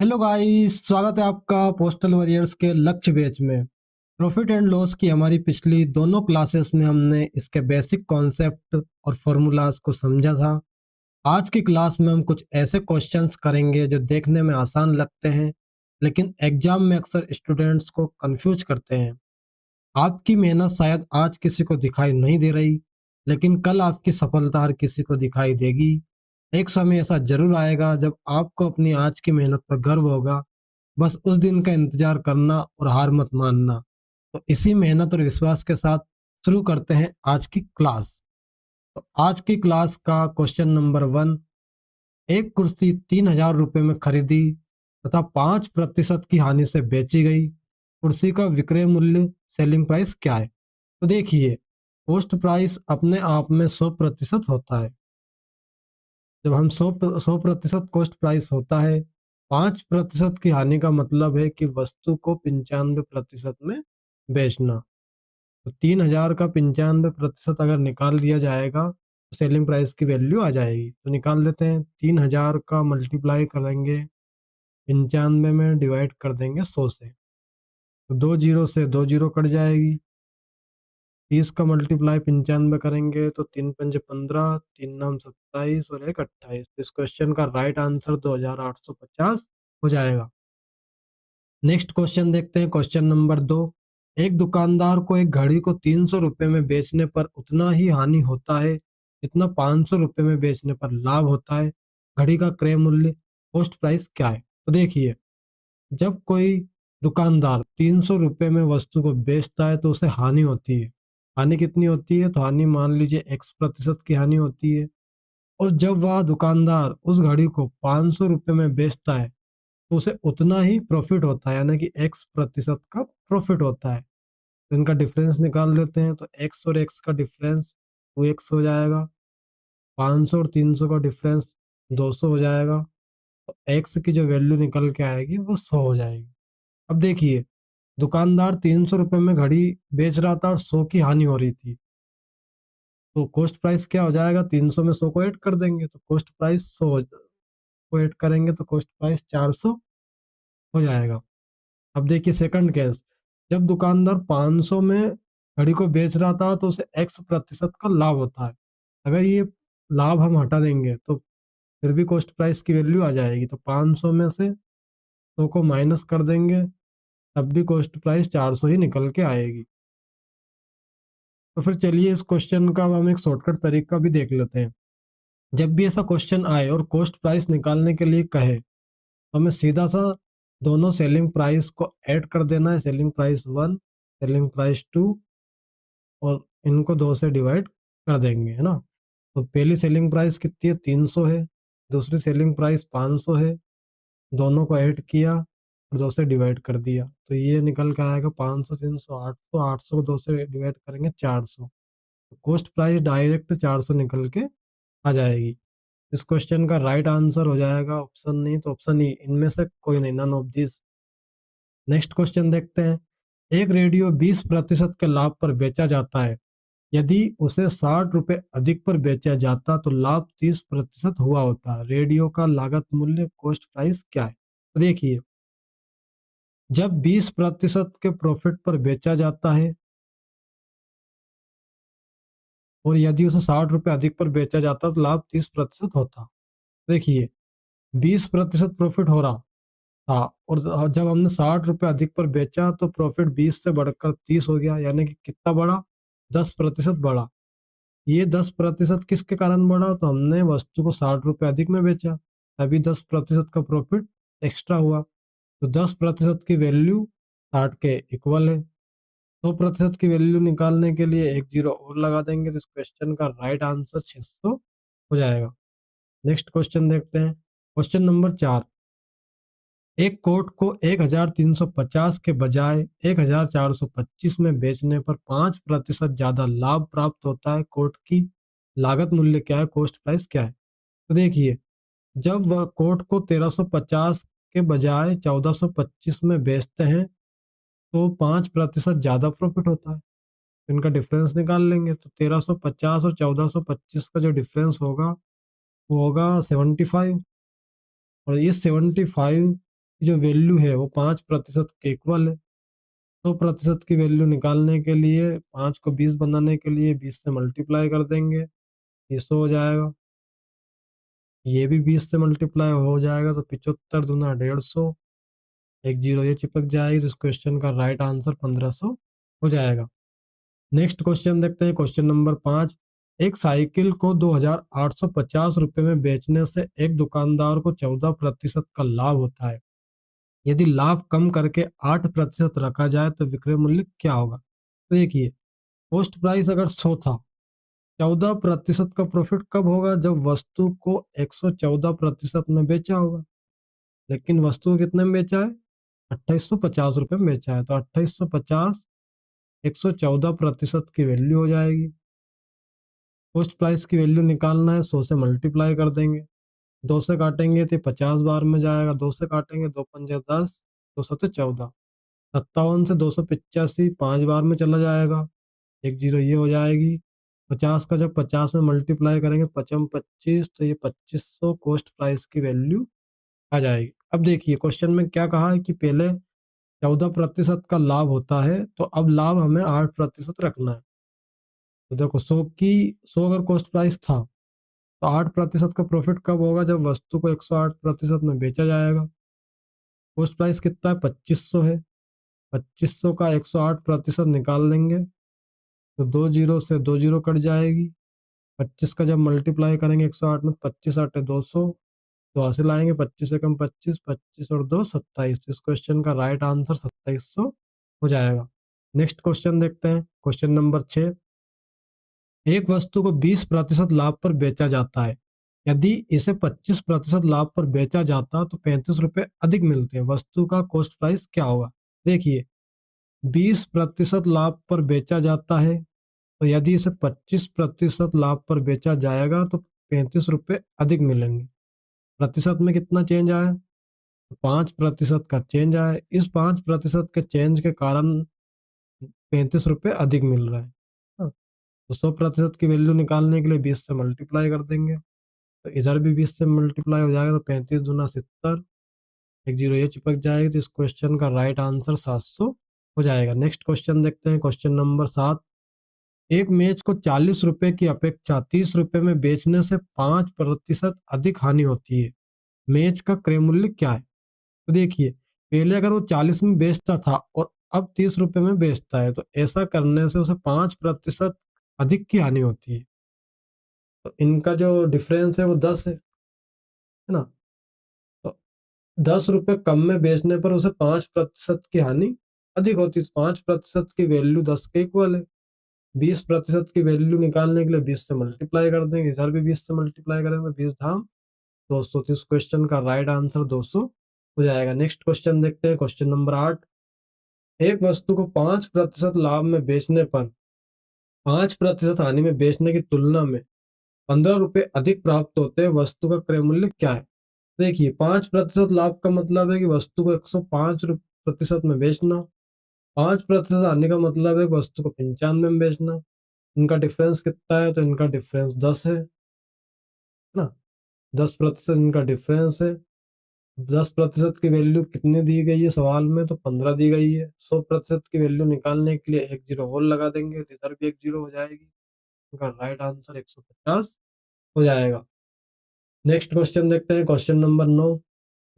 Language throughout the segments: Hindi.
हेलो गाइस, स्वागत है आपका पोस्टल वॉरियर्स के लक्ष्य बैच में। प्रॉफिट एंड लॉस की हमारी पिछली दोनों क्लासेस में हमने इसके बेसिक कॉन्सेप्ट और फॉर्मूलाज को समझा था। आज की क्लास में हम कुछ ऐसे क्वेश्चंस करेंगे जो देखने में आसान लगते हैं, लेकिन एग्जाम में अक्सर स्टूडेंट्स को कंफ्यूज करते हैं। आपकी मेहनत शायद आज किसी को दिखाई नहीं दे रही, लेकिन कल आपकी सफलता हर किसी को दिखाई देगी। एक समय ऐसा जरूर आएगा जब आपको अपनी आज की मेहनत पर गर्व होगा। बस उस दिन का इंतजार करना और हार मत मानना। तो इसी मेहनत और विश्वास के साथ शुरू करते हैं आज की क्लास। तो आज की क्लास का क्वेश्चन नंबर 1। एक कुर्सी 3,000 रुपये में खरीदी तथा 5% की हानि से बेची गई। कुर्सी का विक्रय मूल्य सेलिंग प्राइस क्या है? तो देखिए, कॉस्ट प्राइस अपने आप में 100% होता है। जब हम 100% कॉस्ट प्राइस होता है, 5% की हानि का मतलब है कि वस्तु को 95% में बेचना। तो 3,000 का 95% अगर निकाल दिया जाएगा तो सेलिंग प्राइस की वैल्यू आ जाएगी। तो निकाल देते हैं, 3,000 का मल्टीप्लाई करेंगे 95 में, डिवाइड कर देंगे 100 से। तो 2 जीरो से 2 जीरो कट जाएगी। 30 का मल्टीप्लाई 95 करेंगे तो 3 पंजे 15, 3 नाम 27 और 1 28। इस क्वेश्चन का राइट आंसर 2,850 हो जाएगा। नेक्स्ट क्वेश्चन देखते हैं, क्वेश्चन नंबर 2। एक दुकानदार को एक घड़ी को 300 रुपये में बेचने पर उतना ही हानि होता है जितना 500 रुपये में बेचने पर लाभ होता है। घड़ी का क्रय मूल्य कॉस्ट प्राइस क्या है? तो देखिए, जब कोई दुकानदार 300 रुपये में वस्तु को बेचता है तो उसे हानि होती है। हानि कितनी होती है? तो हानि मान लीजिए X% की हानि होती है। और जब वह दुकानदार उस घड़ी को 500 रुपये में बेचता है तो उसे उतना ही प्रॉफिट होता है, यानी कि X% का प्रॉफिट होता है। तो इनका डिफरेंस निकाल देते हैं, तो X और X का डिफरेंस 2X हो जाएगा। 500 और 300 का डिफरेंस 200 हो जाएगा। तो X की जो वैल्यू निकल के आएगी वो 100 हो जाएगी। अब देखिए, दुकानदार 300 रुपये में घड़ी बेच रहा था और 100 की हानि हो रही थी। तो कॉस्ट प्राइस क्या हो जाएगा? 300 में 100 को ऐड कर देंगे तो कॉस्ट प्राइस 100 को ऐड करेंगे तो कॉस्ट प्राइस 400 हो जाएगा। अब देखिए सेकंड केस, जब दुकानदार 500 में घड़ी को बेच रहा था तो उसे X% का लाभ होता है। अगर ये लाभ हम हटा देंगे तो फिर भी कॉस्ट प्राइस की वैल्यू आ जाएगी। तो 500 में से 100 को माइनस कर देंगे, तब भी कॉस्ट प्राइस 400 ही निकल के आएगी। तो फिर चलिए इस क्वेश्चन का हम एक शॉर्टकट तरीका भी देख लेते हैं। जब भी ऐसा क्वेश्चन आए और कॉस्ट प्राइस निकालने के लिए कहे तो हमें सीधा सा दोनों सेलिंग प्राइस को ऐड कर देना है। सेलिंग प्राइस 1, सेलिंग प्राइस 2, और इनको 2 से डिवाइड कर देंगे, है ना। तो पहली सेलिंग प्राइस कितनी है? 300 है। दूसरी सेलिंग प्राइस 500 है। दोनों को ऐड किया और 2 से डिवाइड कर दिया, तो ये निकल के आएगा 500, 300, 800। 800 को 2 से डिवाइड करेंगे 400। कॉस्ट प्राइस डायरेक्ट 400 निकल के आ जाएगी। इस क्वेश्चन का राइट आंसर हो जाएगा ऑप्शन नहीं, तो ऑप्शन ई, इनमें से कोई नहीं, none of this. Next question देखते हैं। एक रेडियो 20% के लाभ पर बेचा जाता है। यदि उसे 60 रुपये अधिक पर बेचा जाता तो लाभ 30% हुआ होता। रेडियो का लागत मूल्य कॉस्ट प्राइस क्या है? तो देखिए, जब 20% के प्रॉफिट पर बेचा जाता है और यदि उसे 60 रुपये अधिक पर बेचा जाता तो लाभ 30% होता। देखिए, 20% प्रॉफिट हो रहा था और जब हमने 60 रुपये अधिक पर बेचा तो प्रॉफिट 20 से बढ़कर 30 हो गया, यानी कि कितना बढ़ा? 10% बढ़ा। ये 10% किसके कारण बढ़ा? तो हमने वस्तु को 60 रुपये अधिक में बेचा, तभी 10% का प्रॉफिट एक्स्ट्रा हुआ। तो 10% की वैल्यू 60 के इक्वल है। 100% की वैल्यू निकालने के लिए एक जीरो और लगा देंगे, तो इस क्वेश्चन का राइट आंसर 600 हो जाएगा। नेक्स्ट क्वेश्चन देखते हैं, क्वेश्चन नंबर 4। एक कोट को 1,350 के बजाय 1,425 में बेचने पर 5% ज्यादा लाभ प्राप्त होता है। कोट की लागत मूल्य क्या है? कॉस्ट प्राइस क्या है? तो देखिए, जब वह कोट को 1350 के बजाय 1425 में बेचते हैं तो 5% ज्यादा प्रॉफिट होता है। इनका डिफरेंस निकाल लेंगे, तो 1350 और 1425 का जो डिफरेंस होगा वो होगा 75। और ये 75 जो वैल्यू है वो 5% के इक्वल है। 100% की वैल्यू निकालने के लिए 5 को 20 बनाने के लिए 20 से मल्टीप्लाई कर देंगे, ये 100 हो जाएगा। ये भी 20 से मल्टीप्लाई हो जाएगा तो 75 दूना 150, एक जीरो ये चिपक जाएगी, तो इस क्वेश्चन का राइट आंसर 1500 हो जाएगा। नेक्स्ट क्वेश्चन देखते हैं, क्वेश्चन नंबर 5। एक साइकिल को 2850 रुपये में बेचने से एक दुकानदार को 14% का लाभ होता है। यदि लाभ कम करके 8% रखा जाए तो विक्रय मूल्य क्या होगा? तो देखिए, पोस्ट प्राइस अगर 100 था, 14% का प्रॉफिट कब होगा? जब वस्तु को 114% में बेचा होगा। लेकिन वस्तु को कितने में बेचा है? 2850 रुपये में बेचा है, तो 2850 114% की वैल्यू हो जाएगी। पोस्ट प्राइस की वैल्यू निकालना है, 100 से मल्टीप्लाई कर देंगे, 2 से काटेंगे तो 50 बार में जाएगा, 2 से काटेंगे 2 पंजे 10, 2 सत्ते 14, 57 से 285 5 बार में चला जाएगा, एक जीरो ये हो जाएगी। 50 का जब 50 में मल्टीप्लाई करेंगे, पचम 25, तो ये 2500 कॉस्ट प्राइस की वैल्यू आ जाएगी। अब देखिए क्वेश्चन में क्या कहा है कि पहले 14% का लाभ होता है, तो अब लाभ हमें 8% रखना है। तो देखो 100 अगर कॉस्ट प्राइस था, तो 8% का प्रॉफिट कब होगा? जब वस्तु को 108% में बेचा जाएगा। कॉस्ट प्राइस कितना है? 2500 है। 2500 का 108% निकाल देंगे, तो 2 जीरो से 2 जीरो कट जाएगी। 25 का जब मल्टीप्लाई करेंगे 108 में, 25 आटे 200, तो हासिल लाएंगे 25 से कम 25, 25 और 2 27। इस क्वेश्चन का राइट आंसर 2700 हो जाएगा। नेक्स्ट क्वेश्चन देखते हैं, क्वेश्चन नंबर 6। एक वस्तु को 20% लाभ पर बेचा जाता है। यदि इसे 25% लाभ पर बेचा जाता तो 35 रुपये अधिक मिलते हैं। वस्तु का कॉस्ट प्राइस क्या होगा? देखिए, 20% लाभ पर बेचा जाता है, तो यदि इसे 25% लाभ पर बेचा जाएगा तो 35 रुपये अधिक मिलेंगे। प्रतिशत में कितना चेंज आया? 5% का चेंज आया। इस 5% के चेंज के कारण 35 रुपये अधिक मिल रहा है। हाँ, तो 100% की वैल्यू निकालने के लिए 20 से मल्टीप्लाई कर देंगे, तो इधर भी 20 से मल्टीप्लाई हो जाएगा, तो 35 दूना 70, एक जीरो ये चिपक जाएगी, तो इस क्वेश्चन का राइट आंसर 700 हो जाएगा। नेक्स्ट क्वेश्चन देखते हैं, क्वेश्चन नंबर 7। एक मैच को 40 रुपये की अपेक्षा 30 रुपये में बेचने से 5% अधिक हानि होती है। मैच का क्रय मूल्य क्या है? तो देखिए, पहले अगर वो 40 में बेचता था और अब 30 रुपये में बेचता है, तो ऐसा करने से उसे 5% अधिक की हानि होती है। तो इनका जो डिफरेंस है वो 10 है ना? तो 10 रुपये कम में बेचने पर उसे 5% की हानि अधिक होती है। 5% की वैल्यू 10 के इक्वल है। 20% की वैल्यू निकालने के लिए 20 से मल्टीप्लाई कर देंगे, इधर भी 20 से मल्टीप्लाई करेंगे, 20 धाम 200, तो इस क्वेश्चन का राइट आंसर 200 हो जाएगा। नेक्स्ट क्वेश्चन देखते हैं, क्वेश्चन नंबर 8। एक वस्तु को 5% लाभ में बेचने पर 5% हानि में बेचने की तुलना में 15 रुपये अधिक प्राप्त होते हैं। वस्तु का क्रय मूल्य क्या है? देखिए, 5% लाभ का मतलब है कि वस्तु को 105% में बेचना। 5% हानि का मतलब है कि वस्तु को 95 में बेचना। इनका डिफरेंस कितना है? तो इनका डिफरेंस 10 है ना? 10% इनका डिफरेंस है। 10% की वैल्यू कितनी दी गई है सवाल में? तो 15 दी गई है। 100% की वैल्यू निकालने के लिए एक जीरो और लगा देंगे, तो इधर भी एक जीरो हो जाएगी। इनका राइट आंसर 150 हो जाएगा। नेक्स्ट क्वेश्चन देखते हैं, क्वेश्चन नंबर 9।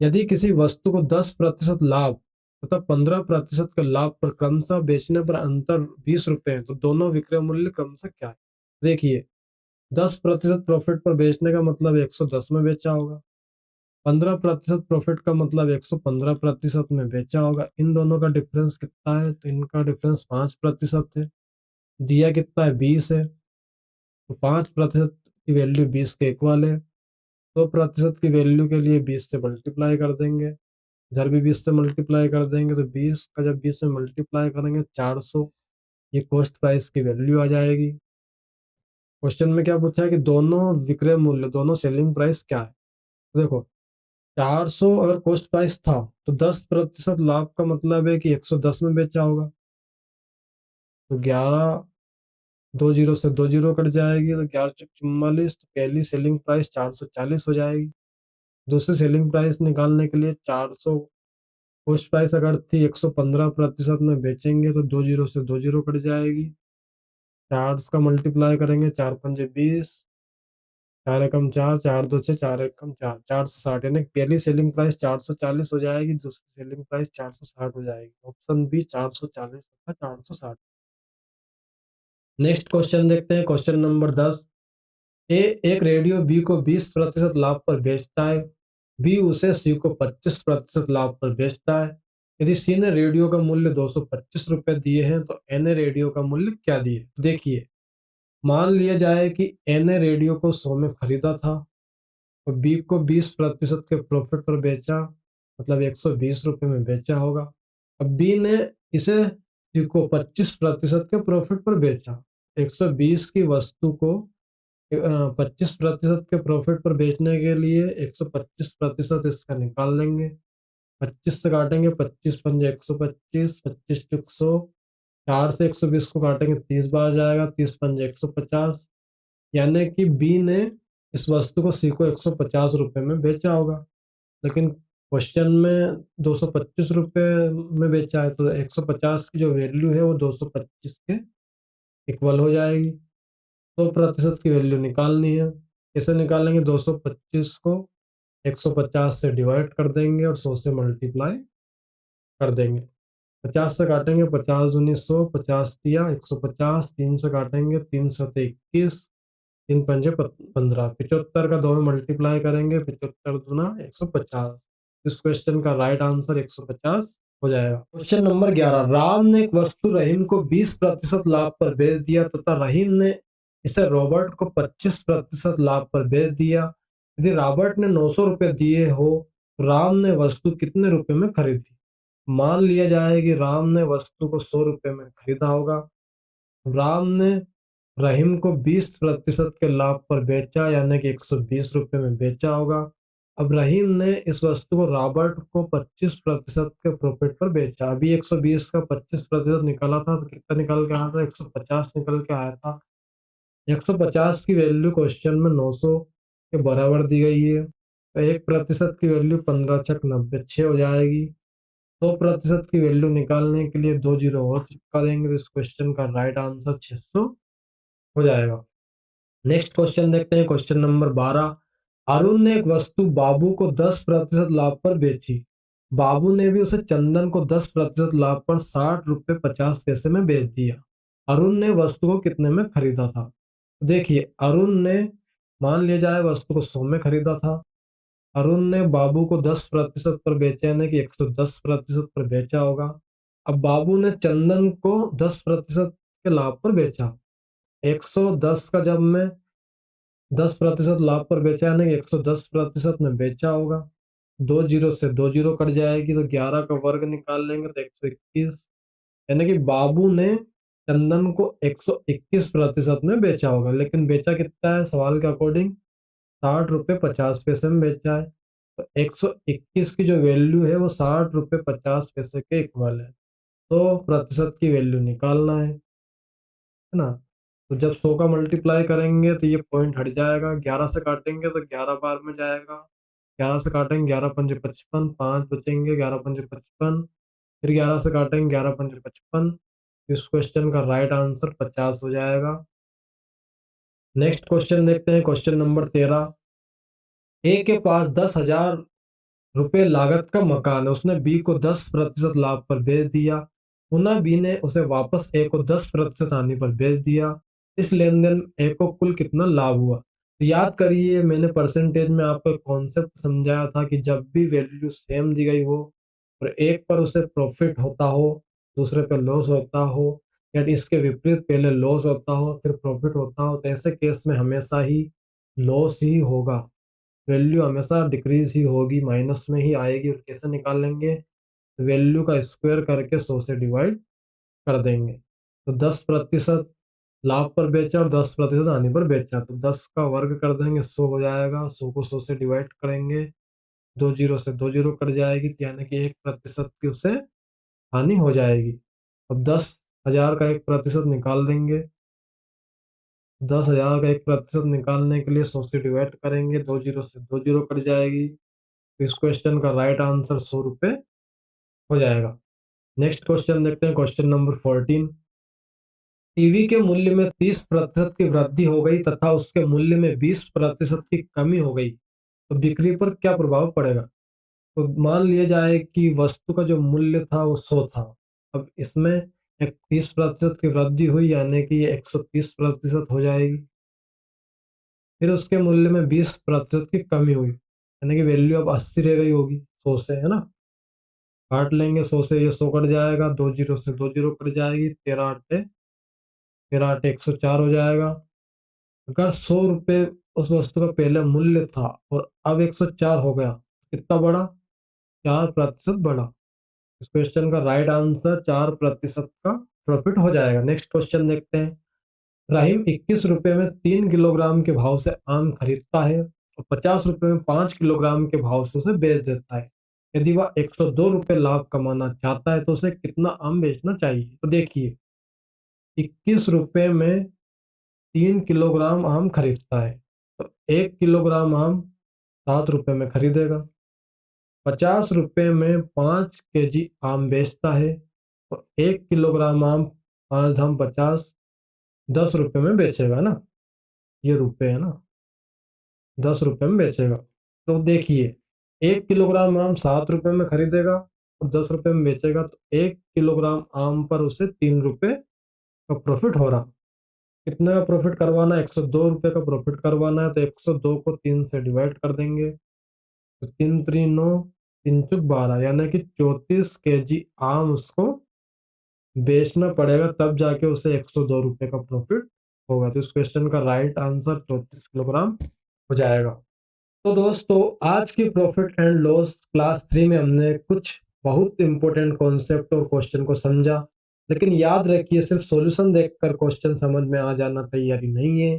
यदि किसी वस्तु को 10% लाभ तथा 15% के लाभ पर क्रमशः बेचने पर अंतर 20 रुपये है, तो दोनों विक्रय मूल्य क्रमशः क्या है? देखिए, 10% प्रॉफिट पर बेचने का मतलब 110 में बेचा होगा। 15% प्रॉफिट का मतलब 115% में बेचा होगा। इन दोनों का डिफरेंस कितना है? तो इनका डिफरेंस 5% है। दिया कितना है? 20 है, तो 5% की वैल्यू 20 के इक्वल है। 100% की वैल्यू के लिए 20 से मल्टीप्लाई कर देंगे, इधर भी 20 से मल्टीप्लाई कर देंगे, तो 20 का जब 20 में मल्टीप्लाई करेंगे 400, ये कॉस्ट प्राइस की वैल्यू आ जाएगी। क्वेश्चन में क्या पूछा है कि दोनों विक्रय मूल्य, दोनों सेलिंग प्राइस क्या है? तो देखो, 400 अगर कॉस्ट प्राइस था, तो 10% लाभ का मतलब है कि 110 में बेचा होगा, तो 11, 2 जीरो से 2 जीरो कट जाएगी, तो 11 चौक 44, तो पहली सेलिंग प्राइस 440 हो जाएगी। दूसरी सेलिंग प्राइस निकालने के लिए 400 पोस्ट प्राइस अगर थी 115% में बेचेंगे तो 2 जीरो से 2 जीरो कट जाएगी। 4 का मल्टीप्लाई करेंगे, 4 पंजे 20, 4 एकम 4, 4 दो 6, 4 एकम 4, 460, यानी पहली सेलिंग प्राइस 440 हो जाएगी, दूसरी सेलिंग प्राइस 460 हो जाएगी। ऑप्शन बी 440 तथा 460। नेक्स्ट क्वेश्चन देखते हैं, क्वेश्चन नंबर 10। ए एक रेडियो बी को 20% लाभ पर बेचता है, बी उसे सी को 25% लाभ पर बेचता है। यदि सी ने रेडियो का मूल्य 225 रुपए दिए हैं तो ए ने रेडियो का मूल्य क्या दिए? देखिए, मान लिया जाए कि ए ने रेडियो को 100 में खरीदा था और बी को 20% के प्रॉफिट पर बेचा, मतलब 120 रुपए में बेचा होगा। अब बी ने इसे सी को 25% के प्रॉफिट पर बेचा। 120 की वस्तु को 25% के प्रॉफिट पर बेचने के लिए 125% इसका निकाल लेंगे। 25 से काटेंगे, 25 पंजे 125, 25 चुक 100, 4 से 120 को काटेंगे 30 बार जाएगा, 30 पंजे 150, यानी कि बी ने इस वस्तु को सी को 150 रुपए में बेचा होगा। लेकिन क्वेश्चन में 225 रुपए में बेचा है, तो 150 की जो वैल्यू है वो 225 के इक्वल हो जाएगी। 100% की वैल्यू निकालनी है। कैसे निकालेंगे? 225 को 150 से डिवाइड कर देंगे और 100 से मल्टीप्लाई कर देंगे। 50 से काटेंगे, 50 दूनी 100, 50 दिया 150, 3 से काटेंगे, 3 सते 21, 3 पंजे 15, 75 का 2 में मल्टीप्लाई करेंगे, 75 दूना 150। इस क्वेश्चन का राइट आंसर 150 हो जाएगा। Question number 11। राम ने एक वस्तु रहीम को 20% लाभ पर बेच दिया तथा रहीम ने इसे रॉबर्ट को 25% लाभ पर बेच दिया। यदि रॉबर्ट ने 900 रुपए दिए हो तो राम ने वस्तु कितने रुपए में खरीदी? मान लिया जाए कि राम ने वस्तु को 100 रुपए में खरीदा होगा। राम ने रहीम को 20% के लाभ पर बेचा, यानी कि 120 रुपए में बेचा होगा। अब रहीम ने इस वस्तु को रॉबर्ट को 25% के प्रॉफिट पर बेचा। अभी 120 का 25% निकाला था तो कितना निकल के आया था? 150 निकल के आया था। 150 की वैल्यू क्वेश्चन में 900 के बराबर दी गई है, तो 1% की वैल्यू 15 छक 90, 6 हो जाएगी। 100% की वैल्यू निकालने के लिए 2 जीरो और चिपका देंगे तो इस क्वेश्चन का राइट आंसर 600 हो जाएगा। नेक्स्ट क्वेश्चन देखते हैं, क्वेश्चन नंबर 12। अरुण ने एक वस्तु बाबू को 10% लाभ पर बेची। बाबू ने भी उसे चंदन को 10% लाभ पर 60 रुपए 50 पैसे में बेच दिया। अरुण ने वस्तु को कितने में खरीदा था? देखिए, अरुण ने, मान लिया जाए वस्तु को 100 में खरीदा था। अरुण ने बाबू को 10% पर बेचा, यानी कि 110% पर बेचा होगा। अब बाबू ने चंदन को 10% के लाभ पर बेचा। 110 का जब मैं 10% लाभ पर बेचा, यानी कि 110% में बेचा होगा। 2 जीरो से 2 जीरो कट जाएगी तो 11 का वर्ग निकाल लेंगे तो 121, यानी कि बाबू ने चंदन को 121% में बेचा होगा। लेकिन बेचा कितना है? सवाल के अकॉर्डिंग 60 रुपए 50 पैसे में बेचा है, तो 121 की जो वैल्यू है वो 60 रुपए 50 पैसे के इक्वल है। तो प्रतिशत की वैल्यू निकालना है ना? तो जब 100 का मल्टीप्लाई करेंगे तो ये पॉइंट हट जाएगा। 11 से काटेंगे तो 11 बार में जाएगा। 11 से काटेंगे, 11 पंजे 55, 5 बचेंगे, 11 पंजे 55, फिर 11 से काटेंगे, 11 पंजे 55। इस क्वेश्चन का राइट आंसर 50 हो जाएगा। नेक्स्ट क्वेश्चन देखते हैं, क्वेश्चन नंबर 13। ए के पास 10,000 रुपए लागत का मकान है, उसने बी को 10% लाभ पर बेच दिया। पुनः बी ने उसे वापस ए को 10% हानि पर बेच दिया। इस लेन देन ए को कुल कितना लाभ हुआ? तो याद करिए, मैंने परसेंटेज में आपको कॉन्सेप्ट समझाया था कि जब भी वैल्यू सेम दी गई हो और एक पर उसे प्रॉफिट होता हो, दूसरे पर लॉस होता हो, या इसके विपरीत पहले लॉस होता हो फिर प्रॉफिट होता हो, तो ऐसे केस में हमेशा ही लॉस ही होगा। वैल्यू हमेशा डिक्रीज ही होगी, माइनस में ही आएगी। और कैसे निकालेंगे? वैल्यू का स्क्वायर करके 100 से डिवाइड कर देंगे। तो 10% लाभ पर बेचा और 10% हानि पर बेचा, तो 10 का वर्ग कर देंगे, 100 हो जाएगा। 100 को 100 से डिवाइड करेंगे, 2 जीरो से 2 जीरो कट जाएगी, यानी कि 1% की उससे हानि हो जाएगी। अब 10,000 का 1% निकाल देंगे। 10,000 का 1% निकालने के लिए 100 से डिवाइड करेंगे, 2 जीरो से 2 जीरो कट जाएगी। तो इस क्वेश्चन का राइट आंसर 100 रुपए हो जाएगा। नेक्स्ट क्वेश्चन देखते हैं, क्वेश्चन नंबर 14। टीवी के मूल्य में 30% की वृद्धि हो गई तथा उसके मूल्य में 20% की कमी हो गई, तो बिक्री पर क्या प्रभाव पड़ेगा? तो मान लिया जाए कि वस्तु का जो मूल्य था वो 100 था। अब इसमें एक 30% की वृद्धि हुई, यानी कि ये 130% हो जाएगी। फिर उसके मूल्य में 20% की कमी हुई, यानी कि वैल्यू अब 80 रह गई होगी 100 से, है ना। काट लेंगे, 100 से ये 100 कट जाएगा, 2 जीरो से 2 जीरो कट जाएगी, 13 आटे 104 हो जाएगा। अगर 100 रुपये उस वस्तु का पहले मूल्य था और अब 104 हो गया, कितना बढ़ा? 4% बढ़ा। इस क्वेश्चन का राइट आंसर 4% का प्रॉफिट हो जाएगा। नेक्स्ट क्वेश्चन देखते हैं। रहीम 21 रुपए में 3 किलोग्राम के भाव से आम खरीदता है और 50 रुपए में 5 किलोग्राम के भाव से उसे बेच देता है। यदि वह 102 रुपये लाभ कमाना चाहता है तो उसे कितना आम बेचना चाहिए? तो देखिए, 21 रुपये में 3 किलोग्राम आम खरीदता है, तो 1 किलोग्राम आम 7 रुपये में खरीदेगा। 50 रुपये में 5 केजी आम बेचता है, तो 1 किलोग्राम आम 5 धाम 50, 10 रुपये में बेचेगा ना। ये रुपये है ना, 10 रुपये में बेचेगा। तो देखिए, 1 किलोग्राम आम 7 रुपये में खरीदेगा और 10 रुपये में बेचेगा, तो 1 किलोग्राम आम पर उसे 3 रुपये का प्रॉफिट हो रहा। कितने का प्रॉफिट करवाना है? 102 रुपये का प्रॉफिट करवाना है, तो 102 को 3 से डिवाइड कर देंगे, तो 3 3 9, 3 चुक 12, यानी कि 34 केजी आम उसको बेचना पड़ेगा, तब जाके उसे 102 रुपये का प्रॉफिट होगा। तो इस क्वेश्चन का राइट आंसर 34 किलोग्राम हो जाएगा। तो दोस्तों, आज की प्रॉफिट एंड लॉस क्लास 3 में हमने कुछ बहुत इंपॉर्टेंट कॉन्सेप्ट और क्वेश्चन को समझा। लेकिन याद रखिए, सिर्फ सॉल्यूशन देखकर क्वेश्चन समझ में आ जाना तैयारी नहीं है।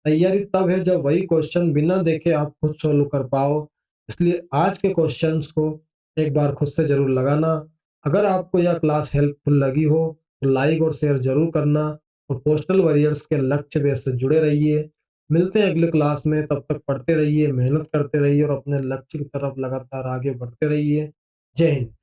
तैयारी तब है जब वही क्वेश्चन बिना देखे आप खुद सोल्व कर पाओ। इसलिए आज के क्वेश्चंस को एक बार खुद से जरूर लगाना। अगर आपको यह क्लास हेल्पफुल लगी हो तो लाइक और शेयर जरूर करना, और पोस्टल वॉरियर्स के लक्ष्य बेस से जुड़े रहिए। मिलते हैं अगले क्लास में, तब तक पढ़ते रहिए, मेहनत करते रहिए और अपने लक्ष्य की तरफ लगातार आगे बढ़ते रहिए। जय हिंद।